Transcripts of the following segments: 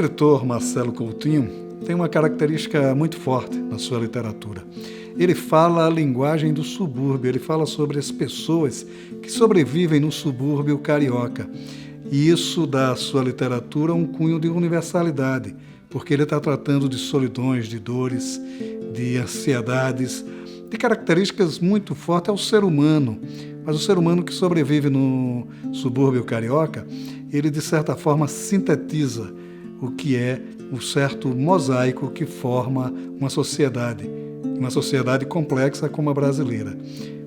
escritor Marcelo Coutinho tem uma característica muito forte na sua literatura. Ele fala a linguagem do subúrbio, ele fala sobre as pessoas que sobrevivem no subúrbio carioca. E isso dá à sua literatura um cunho de universalidade, porque ele está tratando de solidões, de dores, de ansiedades, de características muito fortes ao ser humano. Mas o ser humano que sobrevive no subúrbio carioca, ele de certa forma sintetiza o que é um certo mosaico que forma uma sociedade complexa como a brasileira.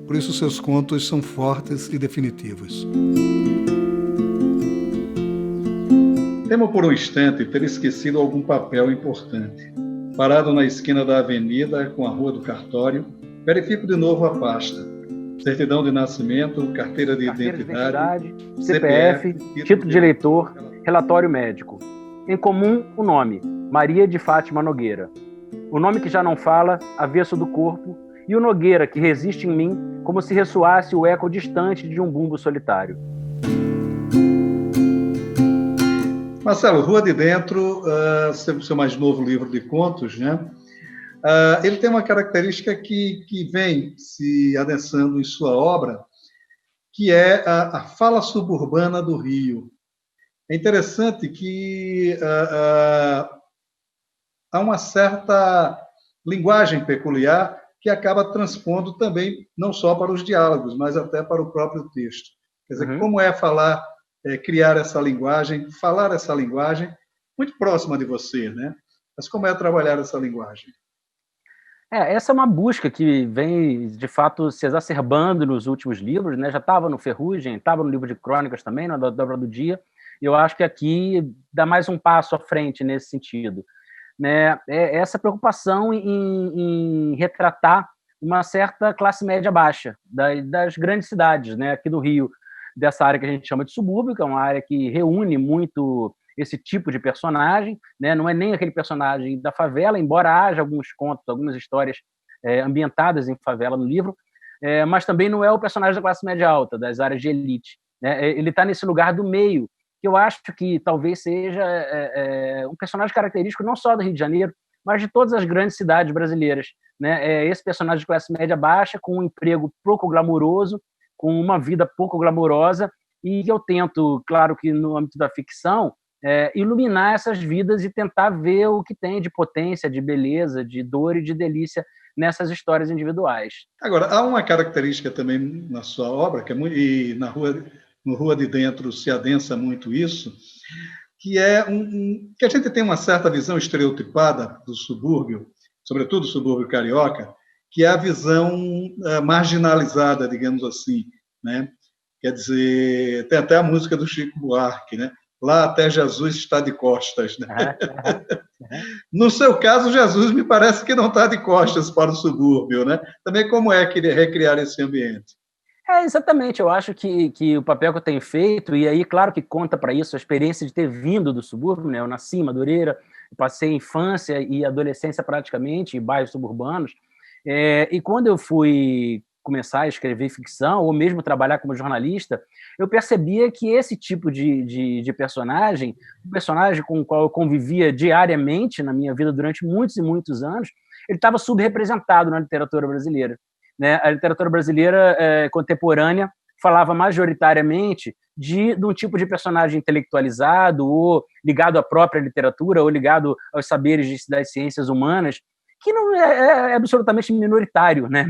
Por isso seus contos são fortes e definitivos. Temo por um instante ter esquecido algum papel importante. Parado na esquina da avenida com a Rua do Cartório, verifico de novo a pasta. Certidão de nascimento, carteira de identidade, CPF, título de eleitor, relatório médico. Em comum, o nome, Maria de Fátima Nogueira. O nome que já não fala, avesso do corpo, e o Nogueira que resiste em mim como se ressoasse o eco distante de um bumbo solitário. Marcelo, Rua de Dentro, seu mais novo livro de contos, né? Ele tem uma característica que vem se adensando em sua obra, que é a fala suburbana do Rio. É interessante que há uma certa linguagem peculiar que acaba transpondo também, não só para os diálogos, mas até para o próprio texto. Quer dizer, como é falar, criar essa linguagem, falar essa linguagem muito próxima de você, né? Mas como é trabalhar essa linguagem? Essa é uma busca que vem, de fato, se exacerbando nos últimos livros, né? Já estava no Ferrugem, estava no livro de crônicas também, na Dobra do Dia, e eu acho que aqui dá mais um passo à frente nesse sentido, né? Essa preocupação em retratar uma certa classe média baixa das grandes cidades, né? Aqui do Rio, dessa área que a gente chama de subúrbio, que é uma área que reúne muito esse tipo de personagem, né? Não é nem aquele personagem da favela, embora haja alguns contos, algumas histórias ambientadas em favela no livro, mas também não é o personagem da classe média alta, das áreas de elite, né? Ele está nesse lugar do meio, que eu acho que talvez seja um personagem característico não só do Rio de Janeiro, mas de todas as grandes cidades brasileiras, né? Esse personagem de classe média baixa, com um emprego pouco glamouroso, com uma vida pouco glamourosa, e que eu tento, claro que no âmbito da ficção, iluminar essas vidas e tentar ver o que tem de potência, de beleza, de dor e de delícia nessas histórias individuais. Agora, há uma característica também na sua obra, que é muito, e no Rua de Dentro se adensa muito isso, que é que a gente tem uma certa visão estereotipada do subúrbio, sobretudo do subúrbio carioca, que é a visão marginalizada, digamos assim, né? Quer dizer, tem até a música do Chico Buarque, né? Lá até Jesus está de costas, né? No seu caso, Jesus me parece que não está de costas para o subúrbio, né? Também como é que recriar esse ambiente? Exatamente, eu acho que o papel que eu tenho feito, e aí, claro que conta para isso a experiência de ter vindo do subúrbio, né? Eu nasci em Madureira, passei infância e adolescência praticamente em bairros suburbanos, e quando eu fui começar a escrever ficção, ou mesmo trabalhar como jornalista, eu percebia que esse tipo de personagem, um personagem com o qual eu convivia diariamente na minha vida durante muitos e muitos anos, ele estava subrepresentado na literatura brasileira, né? A literatura brasileira contemporânea falava majoritariamente de um tipo de personagem intelectualizado ou ligado à própria literatura ou ligado aos saberes das ciências humanas, que não é absolutamente minoritário, né,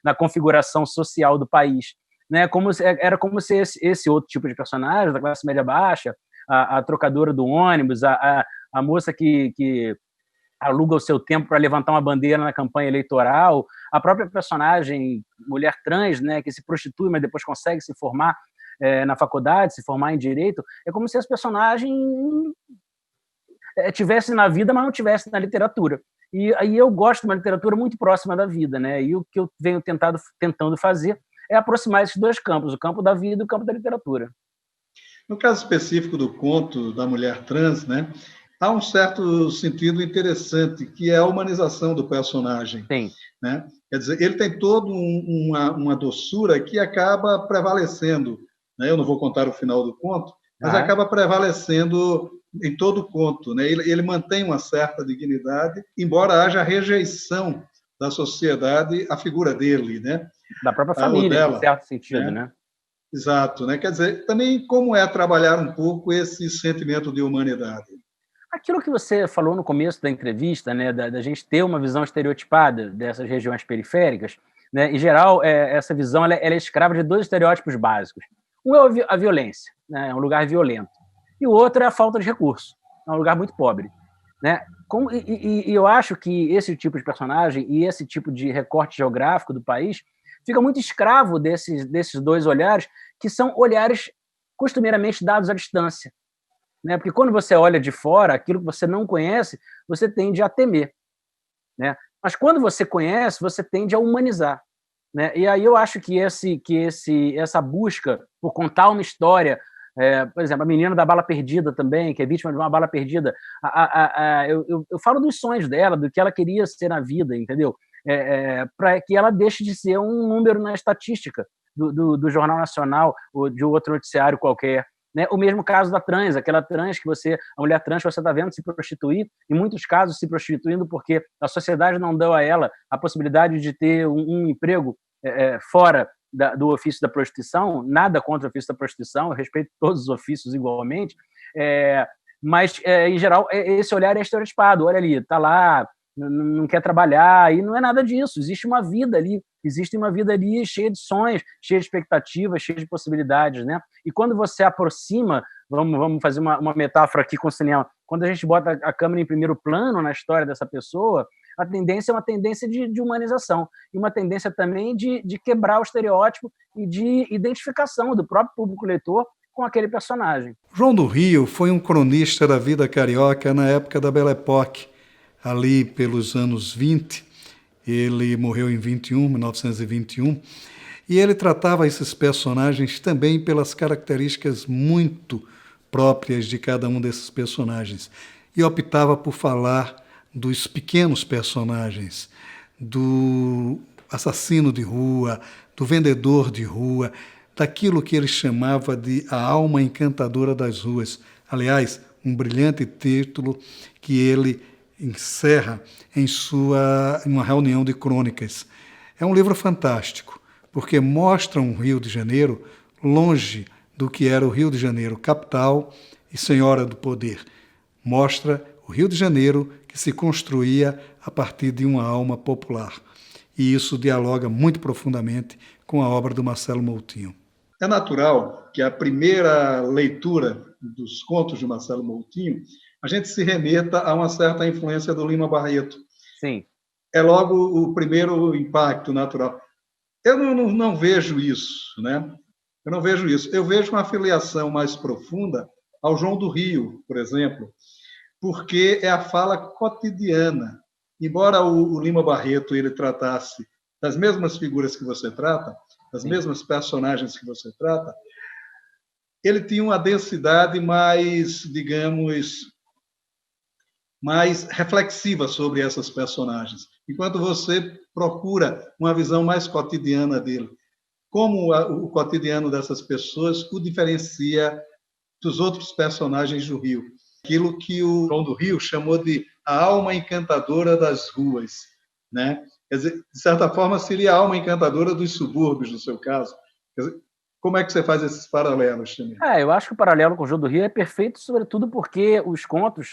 na configuração social do país, né? Era como se esse outro tipo de personagem, da classe média baixa, a trocadora do ônibus, a moça que aluga o seu tempo para levantar uma bandeira na campanha eleitoral, a própria personagem mulher trans, né, que se prostitui, mas depois consegue se formar na faculdade, se formar em direito, é como se esse personagem tivesse na vida, mas não tivesse na literatura. E aí eu gosto de uma literatura muito próxima da vida, né? E o que eu venho tentando fazer é aproximar esses dois campos, o campo da vida e o campo da literatura. No caso específico do conto da mulher trans, né, há um certo sentido interessante, que é a humanização do personagem. Sim. Né? Quer dizer, ele tem toda uma doçura que acaba prevalecendo, né? Eu não vou contar o final do conto, mas acaba prevalecendo em todo o conto, né? Ele mantém uma certa dignidade, embora haja rejeição da sociedade à figura dele, né? Da própria Ou família, em dela, certo sentido, né? né? Exato, né? Quer dizer, também como é trabalhar um pouco esse sentimento de humanidade. Aquilo que você falou no começo da entrevista, né, da gente ter uma visão estereotipada dessas regiões periféricas, né, em geral, essa visão ela é escrava de dois estereótipos básicos. Um é a violência, né, é um lugar violento, e o outro é a falta de recurso, é um lugar muito pobre, né? E eu acho que esse tipo de personagem e esse tipo de recorte geográfico do país fica muito escravo desses dois olhares, que são olhares costumeiramente dados à distância, né? Porque quando você olha de fora, aquilo que você não conhece, você tende a temer, né? Mas quando você conhece, você tende a humanizar, né? E aí eu acho que essa busca por contar uma história, por exemplo, a menina da bala perdida também, que é vítima de uma bala perdida, eu falo dos sonhos dela, do que ela queria ser na vida, entendeu? Para que ela deixe de ser um número na estatística do Jornal Nacional ou de outro noticiário qualquer. Né? O mesmo caso da trans, aquela trans a mulher trans que você está vendo se prostituir, em muitos casos se prostituindo porque a sociedade não deu a ela a possibilidade de ter um emprego fora do ofício da prostituição. Nada contra o ofício da prostituição, eu respeito todos os ofícios igualmente, mas, em geral, esse olhar é estereotipado. Olha ali, está lá, não quer trabalhar, e não é nada disso. Existe uma vida ali cheia de sonhos, cheia de expectativas, cheia de possibilidades, né? E quando você aproxima, vamos fazer uma metáfora aqui com o cinema, quando a gente bota a câmera em primeiro plano na história dessa pessoa, a tendência é uma tendência de humanização, e uma tendência também de quebrar o estereótipo e de identificação do próprio público leitor com aquele personagem. João do Rio foi um cronista da vida carioca na época da Belle Époque, ali pelos anos 20, ele morreu em 1921, e ele tratava esses personagens também pelas características muito próprias de cada um desses personagens, e optava por falar dos pequenos personagens, do assassino de rua, do vendedor de rua, daquilo que ele chamava de a alma encantadora das ruas. Aliás, um brilhante título que ele encerra em uma reunião de crônicas. É um livro fantástico, porque mostra um Rio de Janeiro longe do que era o Rio de Janeiro capital e senhora do poder. Mostra o Rio de Janeiro que se construía a partir de uma alma popular. E isso dialoga muito profundamente com a obra do Marcelo Moutinho. É natural que a primeira leitura dos contos de Marcelo Moutinho a gente se remeta a uma certa influência do Lima Barreto. Sim. É logo o primeiro impacto natural. Eu não vejo isso, né? Eu não vejo isso. Eu vejo uma filiação mais profunda ao João do Rio, por exemplo, porque é a fala cotidiana. Embora o Lima Barreto ele tratasse das mesmas figuras que você trata, das mesmas personagens que você trata, ele tinha uma densidade mais, digamos, mais reflexiva sobre essas personagens, enquanto você procura uma visão mais cotidiana dele. Como o cotidiano dessas pessoas o diferencia dos outros personagens do Rio. Aquilo que o João do Rio chamou de a alma encantadora das ruas, né? Quer dizer, de certa forma, seria a alma encantadora dos subúrbios, no seu caso. Quer dizer, como é que você faz esses paralelos também? Eu acho que o paralelo com o João do Rio é perfeito, sobretudo porque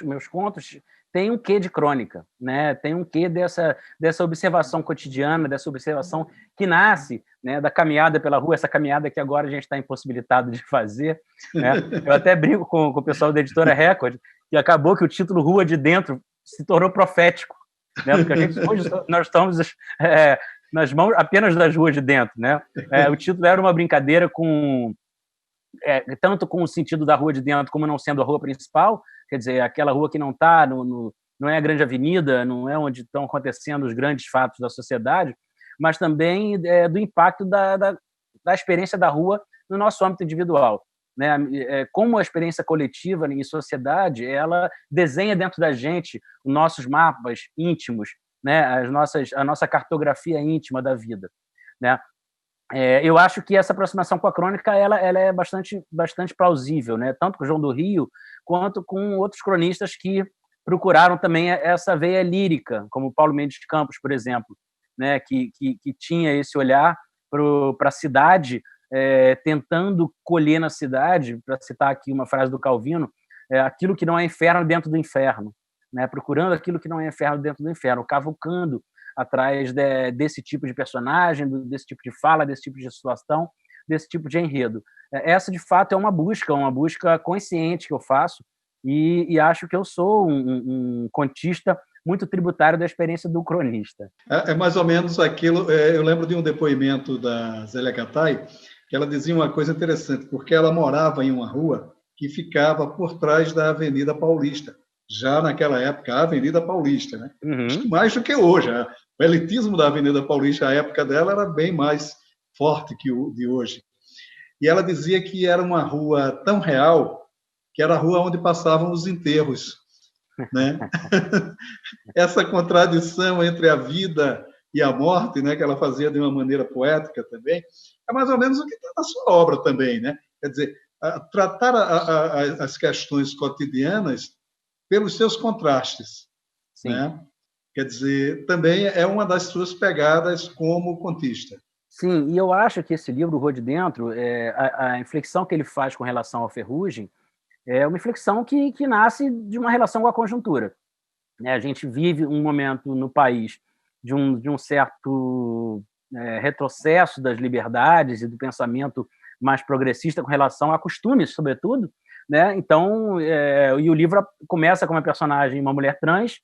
meus contos, têm um quê de crônica, né? Tem um quê dessa observação cotidiana, dessa observação que nasce, né, da caminhada pela rua, essa caminhada que agora a gente está impossibilitado de fazer, né? Eu até brinco com o pessoal da Editora Record, que acabou que o título Rua de Dentro se tornou profético, né? Porque hoje nós estamos nas mãos apenas das ruas de dentro, né? O título era uma brincadeira tanto com o sentido da rua de dentro como não sendo a rua principal, quer dizer, aquela rua que não está, não é a grande avenida, não é onde estão acontecendo os grandes fatos da sociedade, mas também do impacto da experiência da rua no nosso âmbito individual, né? Como a experiência coletiva em sociedade, ela desenha dentro da gente os nossos mapas íntimos, né? A nossa cartografia íntima da vida, né? eu acho que essa aproximação com a crônica ela é bastante plausível, né? Tanto com o João do Rio quanto com outros cronistas que procuraram também essa veia lírica, como Paulo Mendes de Campos, por exemplo, né? que tinha esse olhar para a cidade, tentando colher na cidade, para citar aqui uma frase do Calvino, aquilo que não é inferno dentro do inferno, né? Procurando aquilo que não é inferno dentro do inferno, cavucando atrás desse tipo de personagem, desse tipo de fala, desse tipo de situação, desse tipo de enredo. Essa, de fato, é uma busca consciente que eu faço, e acho que eu sou um contista muito tributário da experiência do cronista. É mais ou menos aquilo. Eu lembro de um depoimento da Zélia Gattai, que ela dizia uma coisa interessante, porque ela morava em uma rua que ficava por trás da Avenida Paulista, já naquela época, a Avenida Paulista, né? Uhum. Mais do que hoje. O elitismo da Avenida Paulista, a época dela, era bem mais forte que o de hoje. E ela dizia que era uma rua tão real que era a rua onde passavam os enterros, né? Essa contradição entre a vida e a morte, né, que ela fazia de uma maneira poética também, é mais ou menos o que está na sua obra também, né? Quer dizer, tratar as questões cotidianas pelos seus contrastes, Sim. né? Quer dizer, também é uma das suas pegadas como contista. Sim, e eu acho que esse livro, Rua de Dentro, a inflexão que ele faz com relação ao Ferrugem é uma inflexão que nasce de uma relação com a conjuntura. A gente vive um momento no país de um certo retrocesso das liberdades e do pensamento mais progressista com relação a costumes, sobretudo, né? Então, e o livro começa com uma personagem, uma mulher trans,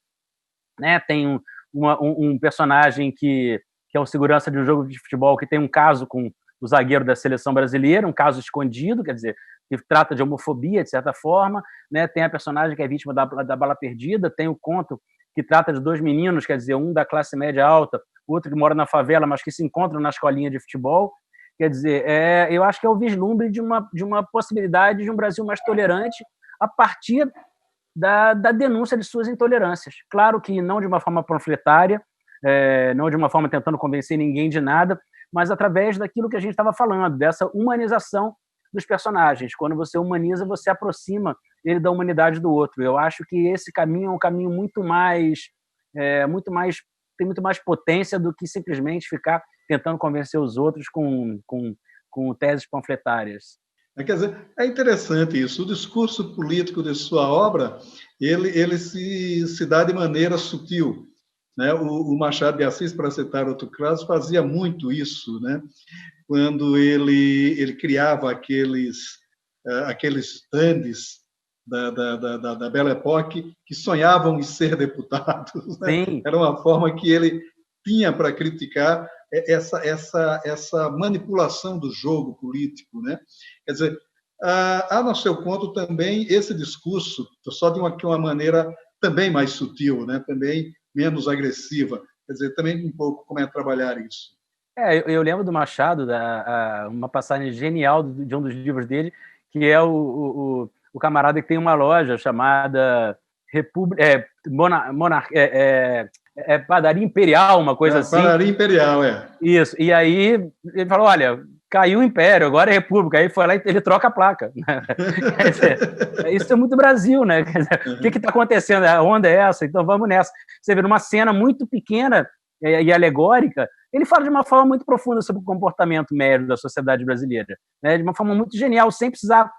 né? Tem um personagem que é o segurança de um jogo de futebol que tem um caso com o zagueiro da seleção brasileira, um caso escondido, quer dizer, que trata de homofobia, de certa forma, né? Tem a personagem que é vítima da bala perdida, tem o conto que trata de dois meninos, quer dizer, um da classe média alta, outro que mora na favela, mas que se encontram na escolinha de futebol. Quer dizer, eu acho que é o vislumbre de uma possibilidade de um Brasil mais tolerante a partir da denúncia de suas intolerâncias. Claro que não de uma forma panfletária, não de uma forma tentando convencer ninguém de nada, mas através daquilo que a gente estava falando, dessa humanização dos personagens. Quando você humaniza, você aproxima ele da humanidade do outro. Eu acho que esse caminho é um caminho tem muito mais potência do que simplesmente ficar tentando convencer os outros com teses panfletárias. Quer dizer, é interessante isso. O discurso político de sua obra, ele se dá de maneira sutil, né? O Machado de Assis, para citar outro caso, fazia muito isso, né? Quando ele criava aqueles stands da Belle Époque que sonhavam em ser deputados, né? Era uma forma que ele tinha para criticar essa manipulação do jogo político, né? Quer dizer, há no seu conto também esse discurso, só de uma maneira também mais sutil, né? Também menos agressiva. Quer dizer, também um pouco como é trabalhar isso. Eu lembro do Machado, uma passagem genial de um dos livros dele, que é o camarada que tem uma loja chamada Padaria Imperial, uma coisa assim. Padaria Imperial, Isso. E aí ele falou, olha, caiu o Império, agora é República. Aí foi lá e ele troca a placa. Quer dizer, isso é muito Brasil, né? Quer dizer, o que está acontecendo? A onda é essa, então vamos nessa. Você vê numa cena muito pequena e alegórica, ele fala de uma forma muito profunda sobre o comportamento médio da sociedade brasileira, né? De uma forma muito genial, sem precisar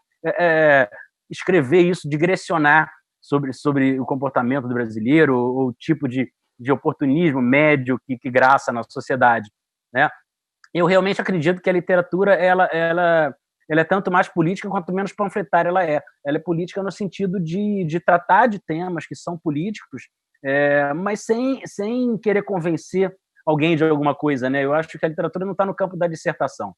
escrever isso, digressionar sobre o comportamento do brasileiro ou o tipo de oportunismo médio que graça na sociedade, né? Eu realmente acredito que a literatura ela é tanto mais política quanto menos panfletária ela é. Ela é política no sentido de tratar de temas que são políticos, mas sem querer convencer alguém de alguma coisa, né? Eu acho que a literatura não está no campo da dissertação,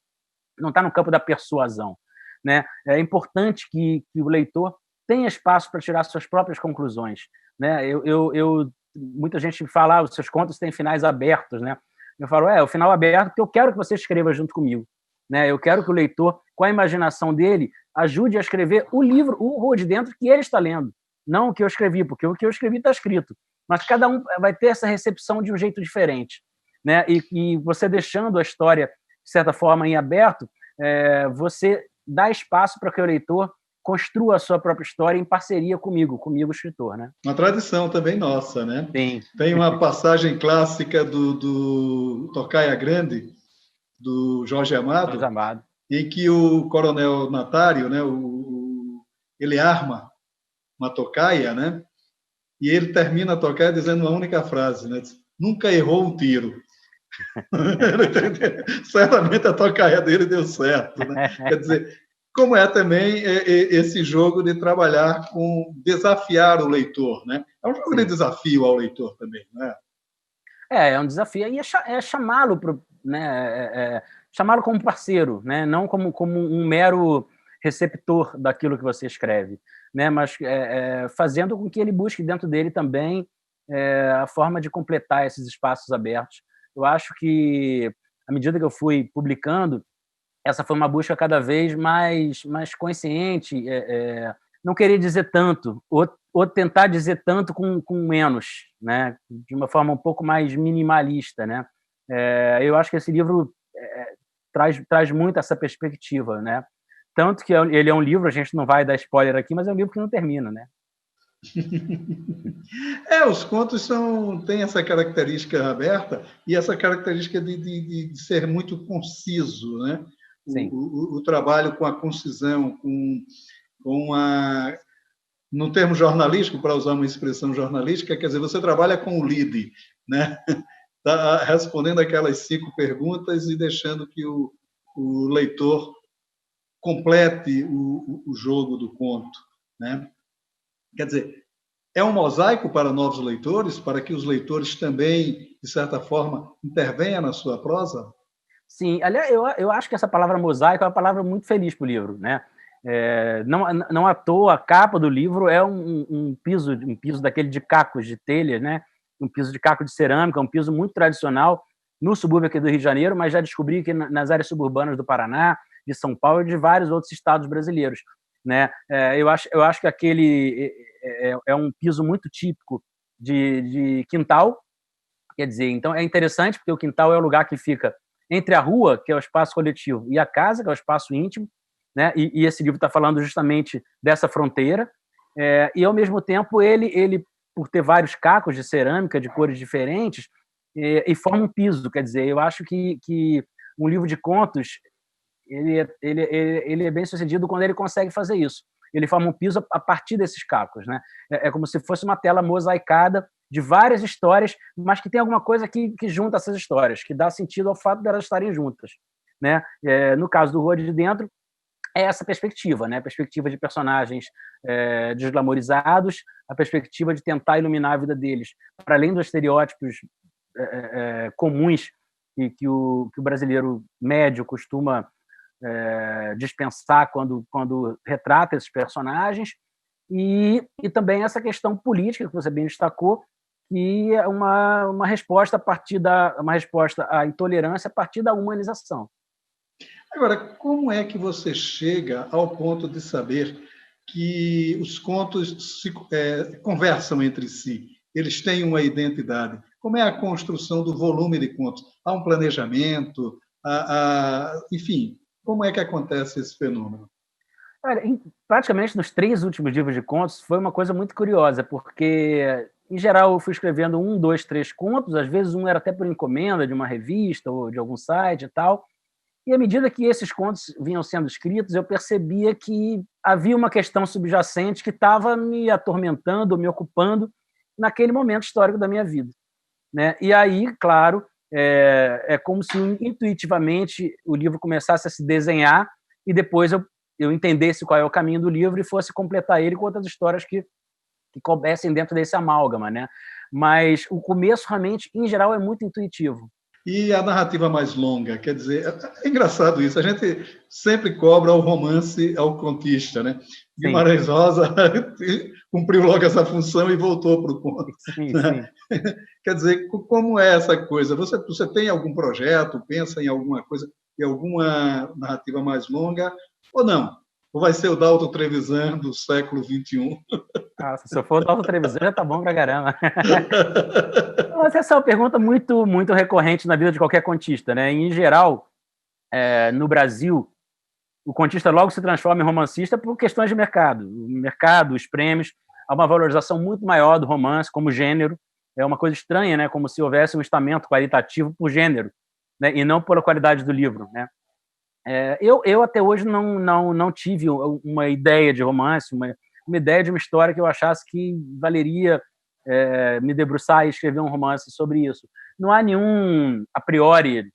não está no campo da persuasão, né? É importante que o leitor tenha espaço para tirar suas próprias conclusões, né? Muita gente fala, os seus contos têm finais abertos, né? Eu falo, o final aberto porque eu quero que você escreva junto comigo, né? Eu quero que o leitor, com a imaginação dele, ajude a escrever o livro, o Rua de Dentro que ele está lendo, não o que eu escrevi, porque o que eu escrevi está escrito, mas cada um vai ter essa recepção de um jeito diferente, né? E você deixando a história de certa forma, em aberto, você dá espaço para que o leitor construa a sua própria história em parceria comigo, o escritor, né? Uma tradição também nossa, né? Sim. Tem uma passagem clássica do Tocaia Grande, do Jorge Amado, em que o coronel Natário, né, ele arma uma tocaia, né? E ele termina a tocaia dizendo uma única frase, né? Nunca errou um tiro. Certamente a tocaia dele deu certo, né? Quer dizer, como é também esse jogo de trabalhar desafiar o leitor, né? É um jogo de desafio ao leitor também, não é? É um desafio, e é chamá-lo, né? Chamá-lo como parceiro, né? Não como um mero receptor daquilo que você escreve, né? Mas fazendo com que ele busque dentro dele também a forma de completar esses espaços abertos. Eu acho que, à medida que eu fui publicando, essa foi uma busca cada vez mais consciente, não querer dizer tanto, ou tentar dizer tanto com menos, né? De uma forma um pouco mais minimalista, né? Eu acho que esse livro traz muito essa perspectiva, né? Tanto que ele é um livro, a gente não vai dar spoiler aqui, mas é um livro que não termina, né? Os contos têm essa característica aberta e essa característica de ser muito conciso, né? O trabalho com a concisão, no termo jornalístico, para usar uma expressão jornalística, quer dizer, você trabalha com o lead, né? Tá respondendo aquelas 5 perguntas e deixando que o leitor complete o jogo do conto, né? Quer dizer, é um mosaico para novos leitores, para que os leitores também, de certa forma, intervenham na sua prosa? Sim, aliás, eu acho que essa palavra mosaico é uma palavra muito feliz para o livro, né? Não à toa, a capa do livro é um piso daquele de cacos de telha, né? Um piso de caco de cerâmica, um piso muito tradicional no subúrbio aqui do Rio de Janeiro, mas já descobri que nas áreas suburbanas do Paraná, de São Paulo e de vários outros estados brasileiros, né? Eu acho que aquele é um piso muito típico de quintal, quer dizer, então é interessante porque o quintal é o lugar que fica entre a rua, que é o espaço coletivo, e a casa, que é o espaço íntimo, né? E esse livro está falando justamente dessa fronteira, e ao mesmo tempo ele por ter vários cacos de cerâmica de cores diferentes, e forma um piso, quer dizer, eu acho que um livro de contos ele é bem sucedido quando ele consegue fazer isso. Ele forma um piso a partir desses cacos, né? É como se fosse uma tela mosaicada de várias histórias, mas que tem alguma coisa que junta essas histórias, que dá sentido ao fato de elas estarem juntas, né? No caso do Rua de Dentro, é essa perspectiva, né? A perspectiva de personagens desglamorizados, a perspectiva de tentar iluminar a vida deles, para além dos estereótipos comuns que o brasileiro médio costuma dispensar quando retrata esses personagens, e também essa questão política que você bem destacou, que é uma resposta à intolerância a partir da humanização. Agora, como é que você chega ao ponto de saber que os contos conversam entre si? Eles têm uma identidade. Como é a construção do volume de contos? Há um planejamento? Enfim, como é que acontece esse fenômeno? Olha, praticamente nos 3 últimos livros de contos foi uma coisa muito curiosa, porque, em geral, eu fui escrevendo 1, 2, 3 contos, às vezes um era até por encomenda de uma revista ou de algum site e tal, e à medida que esses contos vinham sendo escritos, eu percebia que havia uma questão subjacente que estava me atormentando, me ocupando naquele momento histórico da minha vida, né? E aí, claro, é como se intuitivamente o livro começasse a se desenhar e depois eu entendesse qual é o caminho do livro e fosse completar ele com outras histórias que coubessem dentro desse amálgama, né? Mas o começo, realmente, em geral, é muito intuitivo. E a narrativa mais longa, quer dizer, é engraçado isso, a gente sempre cobra o romance ao contista, né? Guimarães Rosa cumpriu logo essa função e voltou para o conto. Sim, né? sim. Quer dizer, como é essa coisa? Você tem algum projeto, pensa em alguma coisa, em alguma narrativa mais longa, ou não? Ou vai ser o Dalton Trevisan do século XXI? Se eu for o Dalton Trevisan, já tá bom pra caramba. Mas essa é uma pergunta muito, muito recorrente na vida de qualquer contista, né? Em geral, no Brasil, o contista logo se transforma em romancista por questões de mercado. O mercado, os prêmios, há uma valorização muito maior do romance como gênero. É uma coisa estranha, né? Como se houvesse um estamento qualitativo por gênero, né? E não pela qualidade do livro, né? Eu até hoje não tive uma ideia de romance, uma ideia de uma história que eu achasse que valeria me debruçar e escrever um romance sobre isso. Não há nenhum, a priori,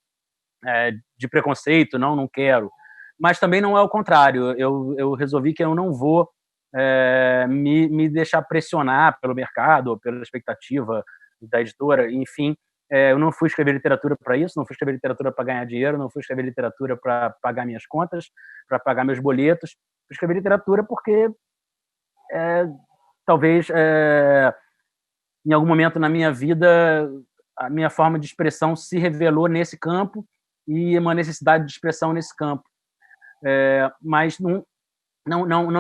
de preconceito, não quero. Mas também não é o contrário. Eu resolvi que eu não vou me deixar pressionar pelo mercado ou pela expectativa da editora. Enfim, eu não fui escrever literatura para isso, não fui escrever literatura para ganhar dinheiro, não fui escrever literatura para pagar minhas contas, para pagar meus boletos. Fui escrever literatura porque talvez em algum momento na minha vida a minha forma de expressão se revelou nesse campo e uma necessidade de expressão nesse campo. Mas não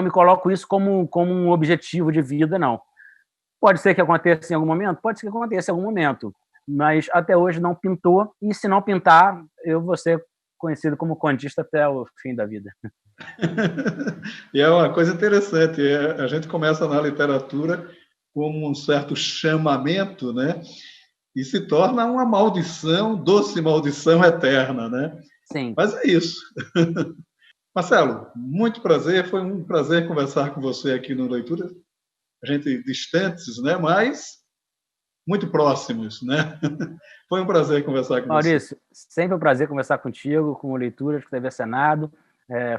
me coloco isso como um objetivo de vida, não. Pode ser que aconteça em algum momento? Pode ser que aconteça em algum momento, mas até hoje não pintou, e se não pintar, eu vou ser conhecido como contista até o fim da vida. E é uma coisa interessante, a gente começa na literatura como um certo chamamento, né? E se torna uma maldição, doce maldição eterna, né? Sim. Mas é isso. Marcelo, muito prazer, foi um prazer conversar com você aqui no Leitura. A gente distantes, né? Mas muito próximos, né? Foi um prazer conversar com Maurício, você. sempre um prazer conversar contigo, com o Leituras, com o TV Senado,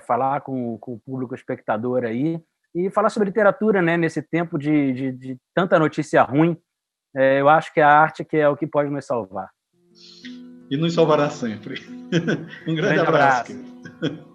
falar com o público espectador aí, e falar sobre literatura, né? Nesse tempo de tanta notícia ruim. Eu acho que a arte que é o que pode nos salvar. E nos salvará sempre. Um grande abraço. Querido.